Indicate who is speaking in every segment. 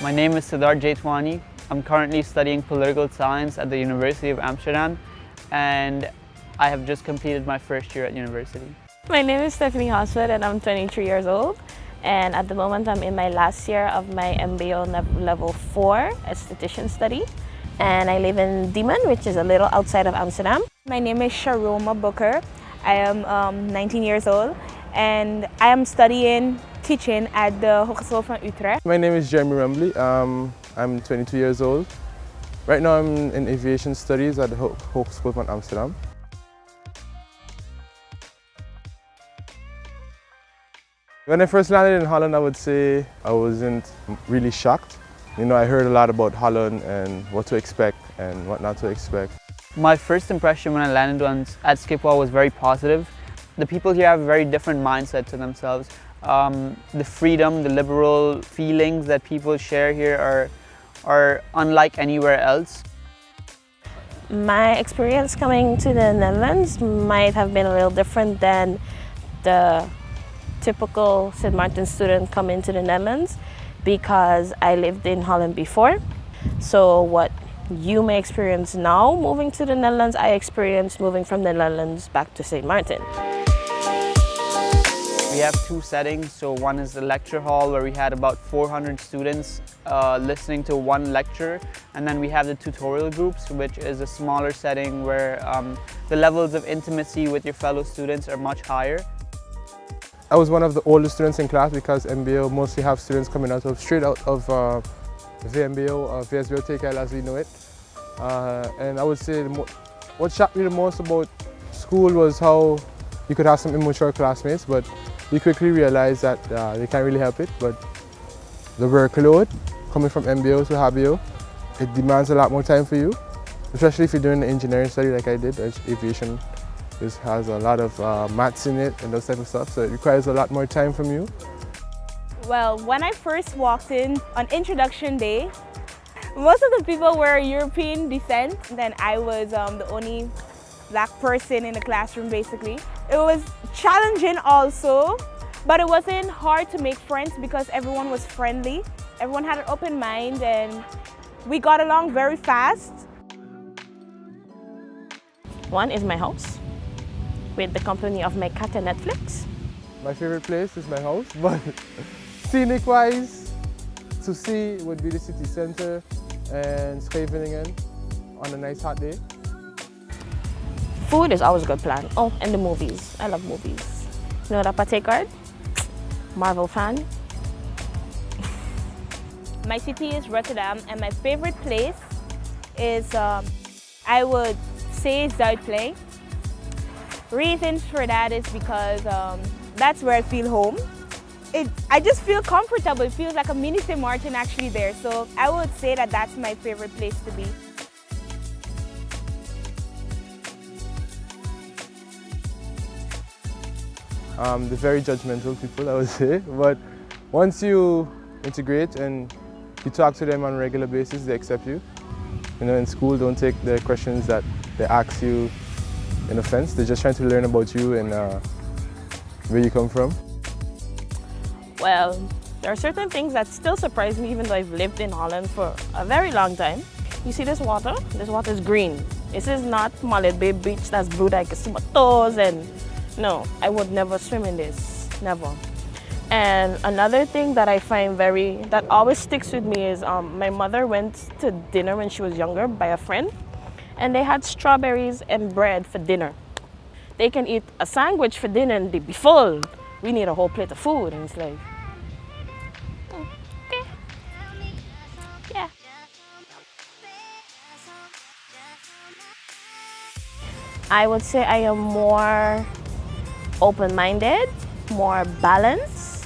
Speaker 1: My name is Siddharth Jaitwani. I'm currently studying political science at the University of Amsterdam, and I have just completed my first year at university.
Speaker 2: My name is Stephanie Hosford and I'm 23 years old, and at the moment I'm in my last year of my MBO level 4 esthetician study, and I live in Diemen, which is a little outside of Amsterdam.
Speaker 3: My name is Sharoma Booker. I am 19 years old and I am studying teaching at the Hogeschool van Utrecht.
Speaker 4: My name is Jeremy Rumbley. I'm 22 years old. Right now I'm in aviation studies at the Hogeschool van Amsterdam. When I first landed in Holland, I would say I wasn't really shocked. You know, I heard a lot about Holland and what to expect and what not to expect.
Speaker 1: My first impression when I landed at Schiphol was very positive. The people here have a very different mindset to themselves. The freedom, the liberal feelings that people share here are unlike anywhere else.
Speaker 2: My experience coming to the Netherlands might have been a little different than the typical St.Maarten student coming to the Netherlands because I lived in Holland before. So what you may experience now moving to the Netherlands, I experienced moving from the Netherlands back to St.Maarten.
Speaker 1: We have two settings. So one is the lecture hall where we had about 400 students listening to one lecture, and then we have the tutorial groups, which is a smaller setting where the levels of intimacy with your fellow students are much higher.
Speaker 4: I was one of the oldest students in class because MBO mostly have students coming straight out of VMBO or VSBO TKL as we know it. And I would say what shocked me the most about school was how you could have some immature classmates, but you quickly realize that they can't really help it. But the workload coming from MBO to HBO, it demands a lot more time for you, especially if you're doing an engineering study like I did, aviation. This has a lot of maths in it and those type of stuff, so it requires a lot more time from you.
Speaker 3: Well, when I first walked in on introduction day, most of the people were European descent. Then I was the only black person in the classroom basically. It was challenging also, but it wasn't hard to make friends because everyone was friendly. Everyone had an open mind and we got along very fast.
Speaker 2: One is my house, with the company of my cat and Netflix.
Speaker 4: My favorite place is my house, but scenic-wise, to see would be the city centre and Scheveningen on a nice hot day.
Speaker 2: Food is always a good plan. Oh, and the movies. I love movies. You know that Pathé card? Marvel fan.
Speaker 3: My city is Rotterdam and my favorite place is, I would say, Zuidplein. Reasons for that is because that's where I feel home. I just feel comfortable. It feels like a mini St.Maarten actually there. So I would say that that's my favorite place to be.
Speaker 4: They're very judgmental people, I would say. But once you integrate and you talk to them on a regular basis, they accept you. You know, in school, don't take the questions that they ask you in offense. They're just trying to learn about you and where you come from.
Speaker 2: Well, there are certain things that still surprise me even though I've lived in Holland for a very long time. You see this water? This water is green. This is not Mullet Bay Beach that's blue that I can see my toes and no, I would never swim in this, never. And another thing that I find that always sticks with me is my mother went to dinner when she was younger by a friend, and they had strawberries and bread for dinner. They can eat a sandwich for dinner and they'd be full. We need a whole plate of food, and it's like, okay, yeah. I would say I am more open-minded, more balanced,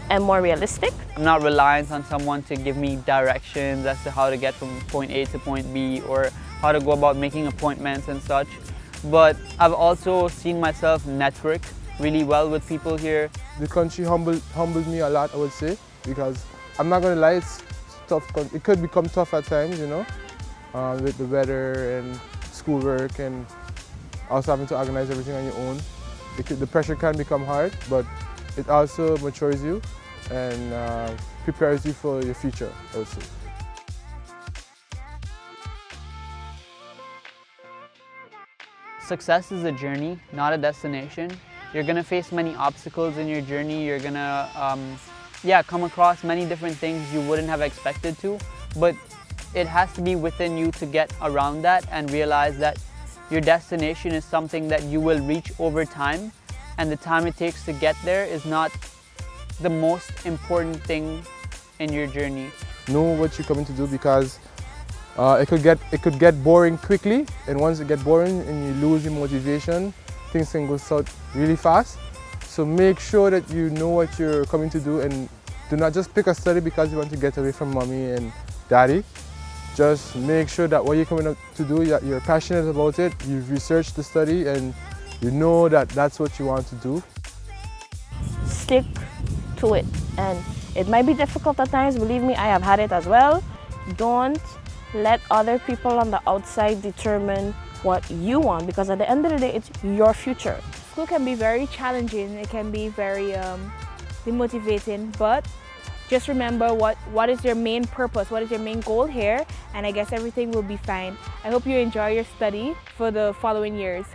Speaker 2: and more realistic.
Speaker 1: I'm not reliant on someone to give me directions as to how to get from point A to point B or how to go about making appointments and such. But I've also seen myself network really well with people here.
Speaker 4: The country humbled me a lot, I would say, because I'm not going to lie, it's tough. It could become tough at times, you know, with the weather and schoolwork and also having to organize everything on your own. The pressure can become hard, but it also matures you and prepares you for your future also.
Speaker 1: Success is a journey, not a destination. You're gonna face many obstacles in your journey. You're gonna come across many different things you wouldn't have expected to, but it has to be within you to get around that and realize that your destination is something that you will reach over time, and the time it takes to get there is not the most important thing in your journey.
Speaker 4: Know what you're coming to do, because it could get boring quickly, and once it gets boring and you lose your motivation, things can go south really fast. So make sure that you know what you're coming to do, and do not just pick a study because you want to get away from mommy and daddy. Just make sure that what you're coming up to do, that you're passionate about it, you've researched the study, and you know that that's what you want to do.
Speaker 2: Stick to it, and it might be difficult at times. Believe me, I have had it as well. Don't let other people on the outside determine what you want, because at the end of the day, it's your future.
Speaker 3: School can be very challenging, it can be very demotivating, but just remember what is your main purpose, what is your main goal here, and I guess everything will be fine. I hope you enjoy your study for the following years.